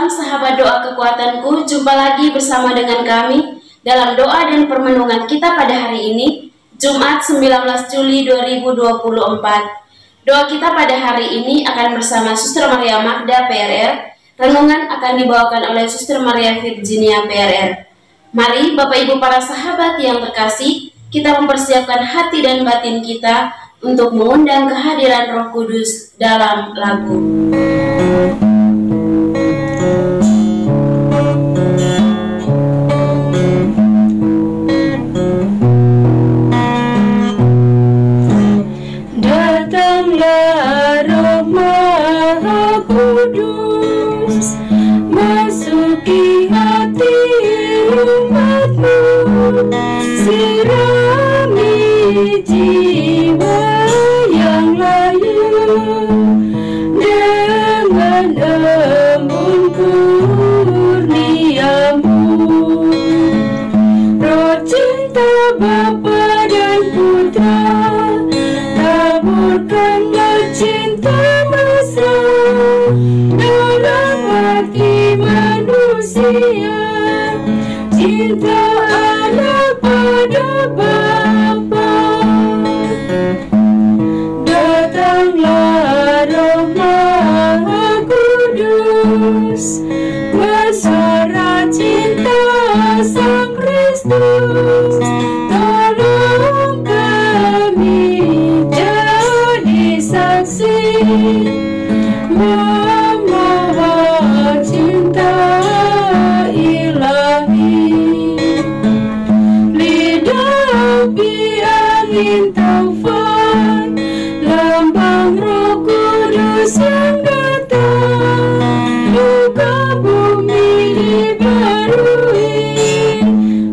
Salam sahabat doa kekuatanku, jumpa lagi bersama dengan kami dalam doa dan permenungan kita pada hari ini, Jumat 19 Juli 2024. Doa kita pada hari ini akan bersama Suster Maria Magda PRR. Renungan akan dibawakan oleh Suster Maria Virginia PRR. Mari Bapak Ibu para sahabat yang terkasih, kita mempersiapkan hati dan batin kita untuk mengundang kehadiran Roh Kudus dalam lagu. Datanglah Roh Maha Kudus, masuki hati umatmu, sirami jiwa yang layu dengan embun kurniamu. Roh cinta Bapa dan Putra, taburkanlah cinta mesra dalam hati manusia, cinta anak pada Bapa. Datanglah Roh Maha Kudus, bersuara cinta Sang Kristus, tolong kami jadi saksi membawa cinta ilahi. Lidah api angin taufan, lambang Roh Kudus yang datang, muka bumi dibarui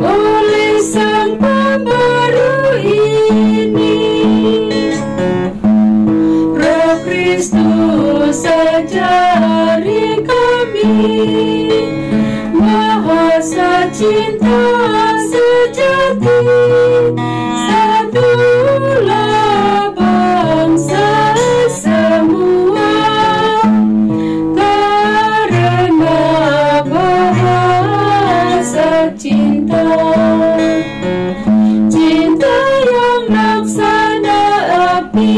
oleh Sang Pembaru ini. Roh Kristus ajari kami bahasa cinta sejati, satulah bangsa semua karena bahasa cinta. Cinta yang laksana api,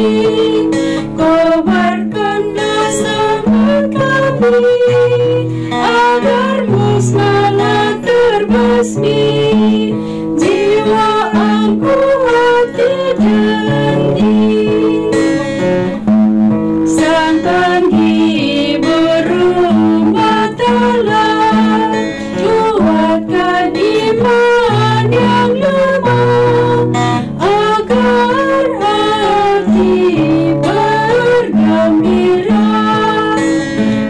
kobarkanlah semangat kami agar musnahlah terbasmi jiwa, angku, hati, dan diri. Sang penghibur umat Allah, kuatkan iman yang lemah agar hati bergembira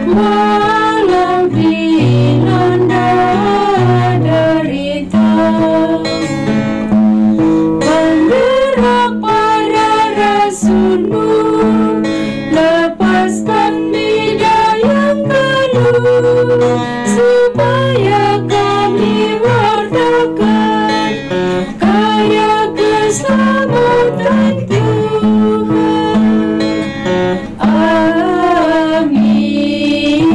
walau dilanda derita. Penggerak para rasulmu, lepaskan bidang yang galuh, supaya kami wartakan karya keselamatan Tuhan. Amin.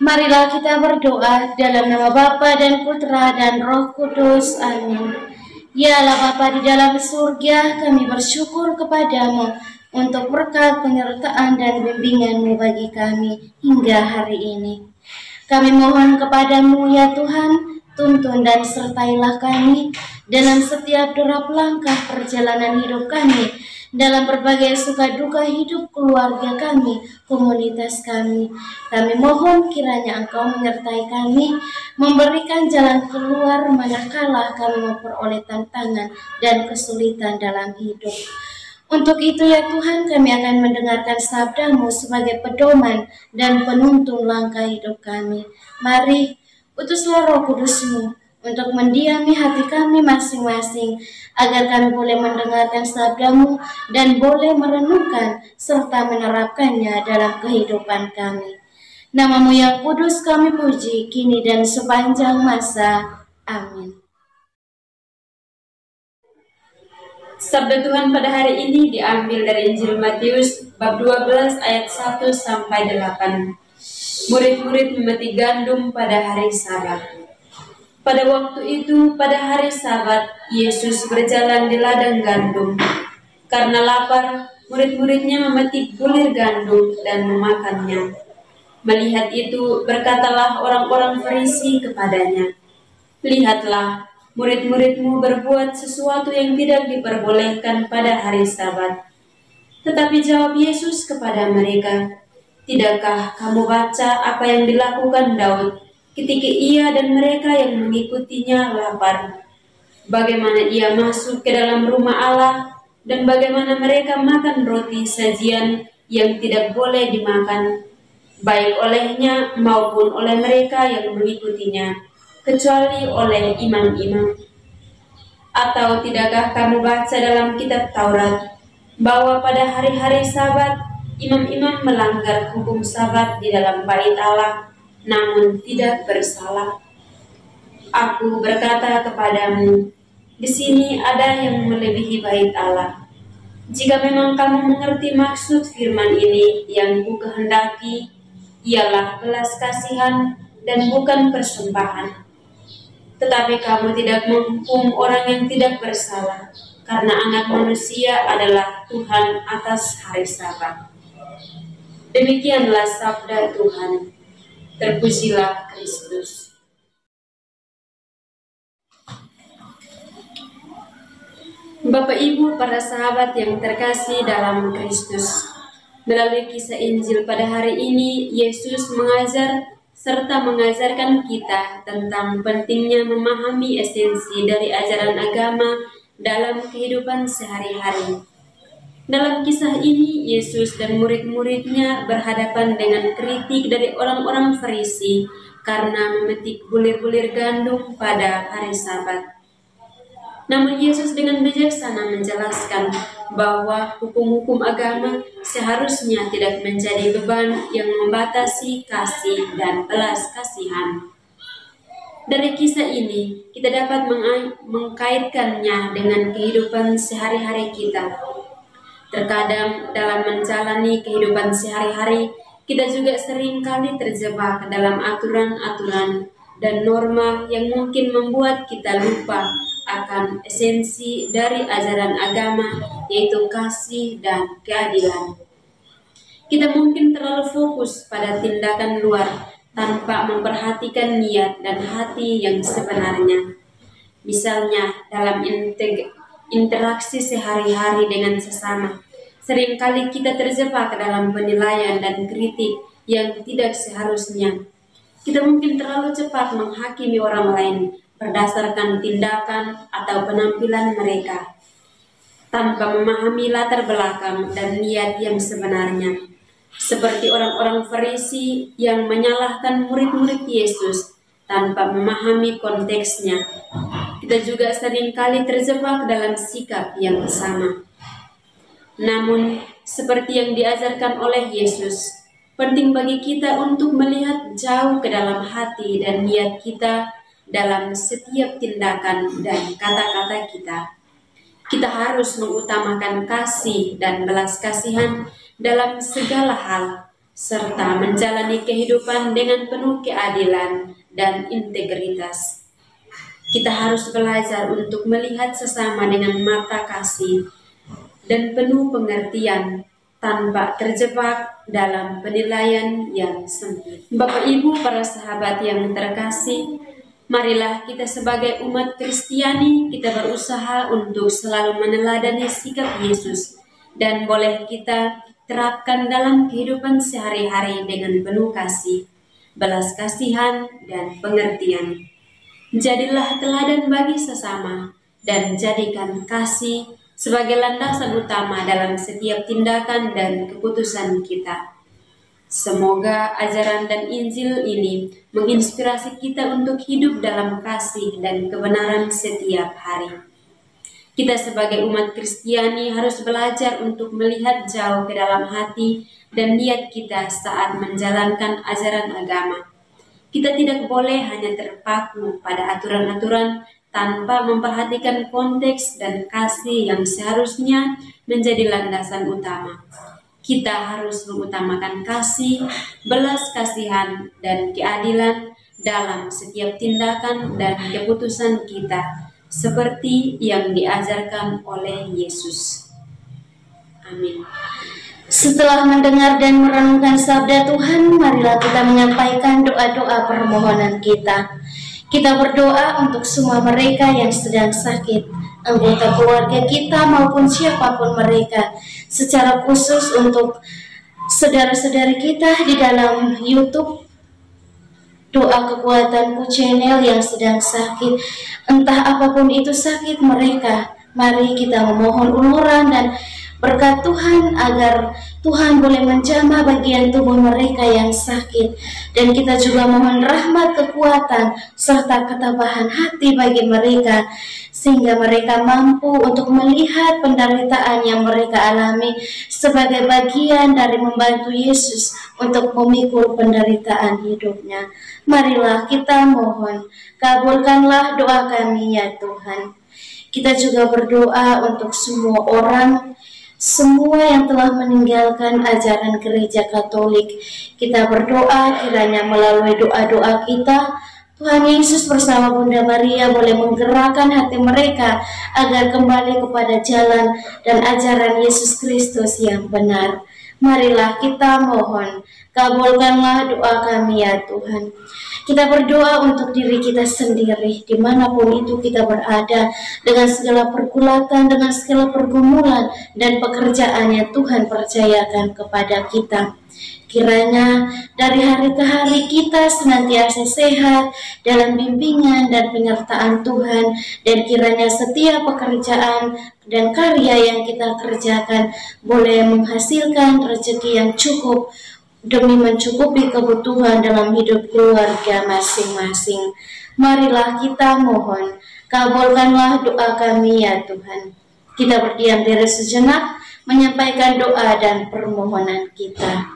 Marilah kita berdoa dalam nama Bapa dan Putra dan Roh Kudus. Amin. Ya Allah Bapa di dalam surga, kami bersyukur kepadamu untuk berkat penyertaan dan bimbingan-Mu bagi kami hingga hari ini. Kami mohon kepadamu ya Tuhan, tuntun dan sertailah kami dalam setiap derap langkah perjalanan hidup kami, dalam berbagai suka duka hidup keluarga kami, komunitas kami. Kami mohon kiranya Engkau menyertai kami, memberikan jalan keluar manakala kami memperoleh tantangan dan kesulitan dalam hidup. Untuk itu ya Tuhan, kami akan mendengarkan sabda-Mu sebagai pedoman dan penuntun langkah hidup kami. Mari, utuslah Roh Kudus-Mu untuk mendiami hati kami masing-masing, agar kami boleh mendengarkan sabda-Mu dan boleh merenungkan serta menerapkannya dalam kehidupan kami. Nama-Mu yang kudus kami puji, kini dan sepanjang masa. Amin. Sabda Tuhan pada hari ini diambil dari Injil Matius bab 12 ayat 1 sampai 8. Murid-murid memetik gandum pada hari Sabat. Pada waktu itu, pada hari Sabat, Yesus berjalan di ladang gandum. Karena lapar, murid-muridnya memetik bulir gandum dan memakannya. Melihat itu, berkatalah orang-orang Farisi kepadanya, "Lihatlah, murid-muridmu berbuat sesuatu yang tidak diperbolehkan pada hari Sabat." Tetapi jawab Yesus kepada mereka, "Tidakkah kamu baca apa yang dilakukan Daud ketika ia dan mereka yang mengikutinya lapar? Bagaimana ia masuk ke dalam rumah Allah dan bagaimana mereka makan roti sajian yang tidak boleh dimakan, baik olehnya maupun oleh mereka yang mengikutinya, kecuali oleh imam-imam. Atau tidakkah kamu baca dalam kitab Taurat bahwa pada hari-hari Sabat imam-imam melanggar hukum Sabat di dalam bait Allah, namun tidak bersalah? Aku berkata kepadamu, di sini ada yang melebihi bait Allah. Jika memang kamu mengerti maksud firman ini, yang ku kehendaki ialah belas kasihan dan bukan persembahan. Tetapi kamu tidak menghukum orang yang tidak bersalah, karena Anak Manusia adalah Tuhan atas hari Sabat." Demikianlah sabda Tuhan. Terpujilah Kristus. Bapak Ibu para sahabat yang terkasih dalam Kristus, melalui kisah Injil pada hari ini, Yesus mengajar serta mengajarkan kita tentang pentingnya memahami esensi dari ajaran agama dalam kehidupan sehari-hari. Dalam kisah ini, Yesus dan murid-muridnya berhadapan dengan kritik dari orang-orang Farisi karena memetik bulir-bulir gandum pada hari Sabat. Namun Yesus dengan bijaksana menjelaskan bahwa hukum-hukum agama seharusnya tidak menjadi beban yang membatasi kasih dan belas kasihan. Dari kisah ini, kita dapat mengkaitkannya dengan kehidupan sehari-hari kita. Terkadang dalam menjalani kehidupan sehari-hari, kita juga seringkali terjebak dalam aturan-aturan dan norma yang mungkin membuat kita lupa akan esensi dari ajaran agama, yaitu kasih dan keadilan. Kita mungkin terlalu fokus pada tindakan luar tanpa memperhatikan niat dan hati yang sebenarnya. Misalnya dalam interaksi sehari-hari dengan sesama, seringkali kita terjebak dalam penilaian dan kritik yang tidak seharusnya. Kita mungkin terlalu cepat menghakimi orang lain berdasarkan tindakan atau penampilan mereka, tanpa memahami latar belakang dan niat yang sebenarnya. Seperti orang-orang Farisi yang menyalahkan murid-murid Yesus tanpa memahami konteksnya. Kita juga seringkali terjebak dalam sikap yang sama. Namun, seperti yang diajarkan oleh Yesus, penting bagi kita untuk melihat jauh ke dalam hati dan niat kita dalam setiap tindakan dan kata-kata kita. Kita harus mengutamakan kasih dan belas kasihan dalam segala hal, serta menjalani kehidupan dengan penuh keadilan dan integritas. Kita harus belajar untuk melihat sesama dengan mata kasih dan penuh pengertian, tanpa terjebak dalam penilaian yang sempit. Bapak Ibu para sahabat yang terkasih, marilah kita sebagai umat Kristiani, kita berusaha untuk selalu meneladani sikap Yesus, dan boleh kita terapkan dalam kehidupan sehari-hari dengan penuh kasih, belas kasihan, dan pengertian. Jadilah teladan bagi sesama, dan jadikan kasih sebagai landasan utama dalam setiap tindakan dan keputusan kita. Semoga ajaran dan Injil ini menginspirasi kita untuk hidup dalam kasih dan kebenaran setiap hari. Kita sebagai umat Kristiani harus belajar untuk melihat jauh ke dalam hati dan niat kita saat menjalankan ajaran agama. Kita tidak boleh hanya terpaku pada aturan-aturan tanpa memperhatikan konteks dan kasih yang seharusnya menjadi landasan utama. Kita harus mengutamakan kasih, belas kasihan, dan keadilan dalam setiap tindakan dan keputusan kita, seperti yang diajarkan oleh Yesus. Amin. Setelah mendengar dan merenungkan sabda Tuhan, marilah kita menyampaikan doa-doa permohonan kita. Kita berdoa untuk semua mereka yang sedang sakit, anggota keluarga kita maupun siapapun mereka, secara khusus untuk saudara-saudari kita di dalam YouTube Doa Kekuatanku Channel yang sedang sakit. Entah apapun itu sakit mereka, mari kita memohon uluran dan berkat Tuhan agar Tuhan boleh menjamah bagian tubuh mereka yang sakit. Dan kita juga mohon rahmat, kekuatan, serta ketabahan hati bagi mereka, sehingga mereka mampu untuk melihat penderitaan yang mereka alami sebagai bagian dari membantu Yesus untuk memikul penderitaan hidupnya. Marilah kita mohon, kabulkanlah doa kami ya Tuhan. Kita juga berdoa untuk semua orang, semua yang telah meninggalkan ajaran gereja Katolik. Kita berdoa kiranya melalui doa-doa kita, Tuhan Yesus bersama Bunda Maria boleh menggerakkan hati mereka agar kembali kepada jalan dan ajaran Yesus Kristus yang benar. Marilah kita mohon, kabulkanlah doa kami ya Tuhan. Kita berdoa untuk diri kita sendiri, dimanapun itu kita berada, dengan segala pergulatan, dengan segala pergumulan dan pekerjaan yang Tuhan percayakan kepada kita. Kiranya dari hari ke hari kita senantiasa sehat dalam bimbingan dan penyertaan Tuhan, dan kiranya setiap pekerjaan dan karya yang kita kerjakan boleh menghasilkan rezeki yang cukup demi mencukupi kebutuhan dalam hidup keluarga masing-masing. Marilah kita mohon, kabulkanlah doa kami ya Tuhan. Kita berdiam diri sejenak, menyampaikan doa dan permohonan kita.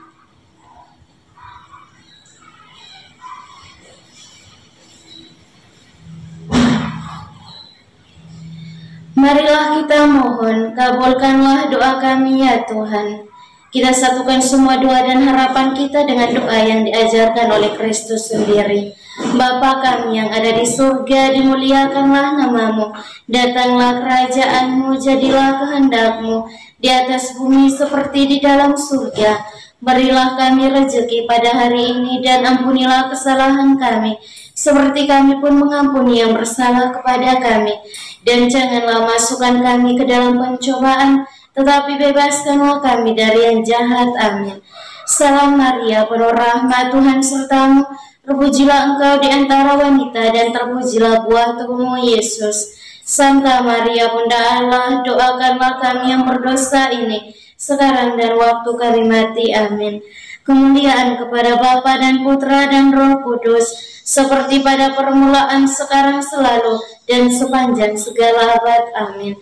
Marilah kita mohon, kabulkanlah doa kami ya Tuhan. Kita satukan semua doa dan harapan kita dengan doa yang diajarkan oleh Kristus sendiri. Bapa kami yang ada di surga, dimuliakanlah namamu. Datanglah kerajaanmu, jadilah kehendak-Mu di atas bumi seperti di dalam surga. Berilah kami rezeki pada hari ini dan ampunilah kesalahan kami, seperti kami pun mengampuni yang bersalah kepada kami. Dan janganlah masukkan kami ke dalam pencobaan, tetapi bebaskanlah kami dari yang jahat. Amin. Salam Maria, penuh rahmat, Tuhan sertamu. Terpujilah engkau di antara wanita, dan terpujilah buah tubuhmu, Yesus. Santa Maria, Bunda Allah, doakanlah kami yang berdosa ini, sekarang dan waktu kami mati. Amin. Kemuliaan kepada Bapa dan Putra dan Roh Kudus, seperti pada permulaan, sekarang, selalu, dan sepanjang segala abad. Amin.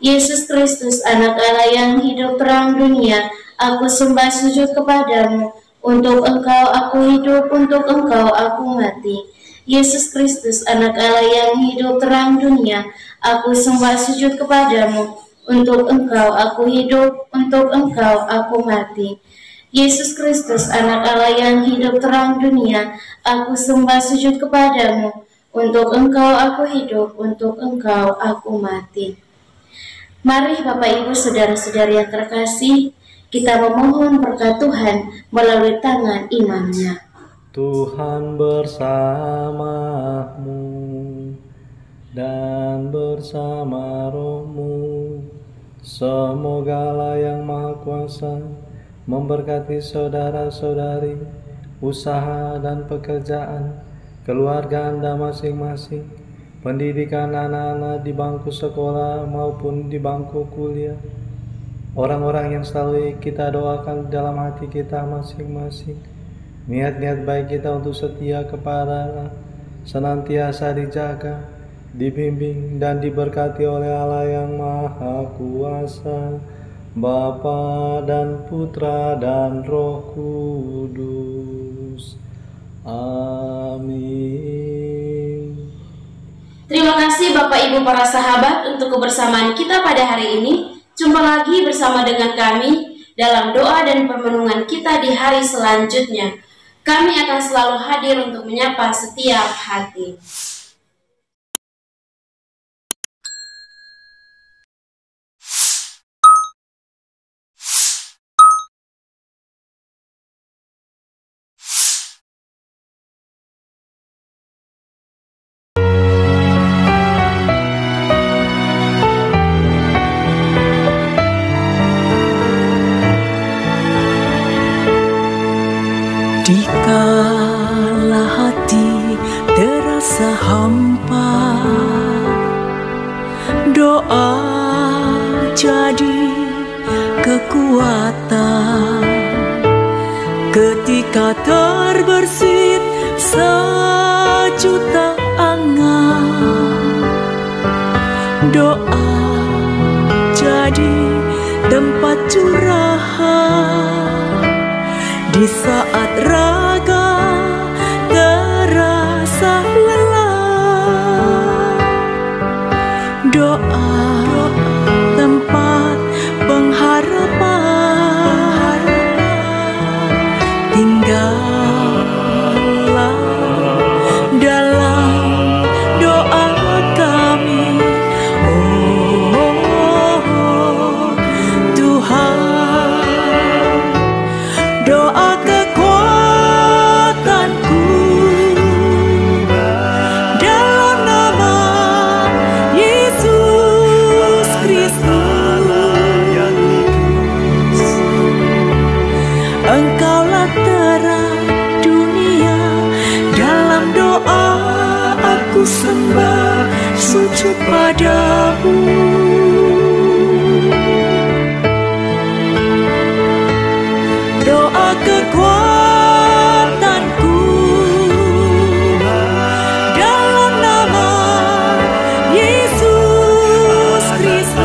Yesus Kristus, anak Allah yang hidup terang dunia, aku sembah sujud kepadamu. Untuk engkau aku hidup, untuk engkau aku mati. Yesus Kristus, anak Allah yang hidup terang dunia, aku sembah sujud kepadamu. Untuk engkau aku hidup, untuk engkau aku mati. Yesus Kristus, anak Allah yang hidup terang dunia, aku sembah sujud kepadamu. Untuk engkau aku hidup, untuk engkau aku mati. Mari Bapak Ibu Saudara-saudari yang terkasih, kita memohon berkat Tuhan melalui tangan imamnya. Tuhan bersamamu dan bersama rohmu. Semoga Allah yang Maha Kuasa memberkati saudara-saudari, usaha dan pekerjaan, keluarga Anda masing-masing, pendidikan anak-anak di bangku sekolah maupun di bangku kuliah, orang-orang yang selalu kita doakan dalam hati kita masing-masing. Niat-niat baik kita untuk setia kepada Allah senantiasa dijaga, dibimbing dan diberkati oleh Allah yang Maha Kuasa, Bapa dan Putra dan Roh Kudus. Amin. Terima kasih Bapak Ibu para sahabat untuk kebersamaan kita pada hari ini. Jumpa lagi bersama dengan kami dalam doa dan permenungan kita di hari selanjutnya. Kami akan selalu hadir untuk menyapa setiap hati. Dikala hati terasa hampa, doa jadi kekuatan. Ketika terbersit sejuta angan, doa jadi tempat curahan. Di saat raga terasa lelah, doa tempat pengharapan. Tinggallah dalam doa kami, oh Tuhan. Doa kekuatanku dalam nama Yesus Kristus. Engkaulah terang dunia, dalam doa aku sembah sujud padamu. Doa kekuatanku dalam nama Yesus Kristus.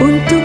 Untuk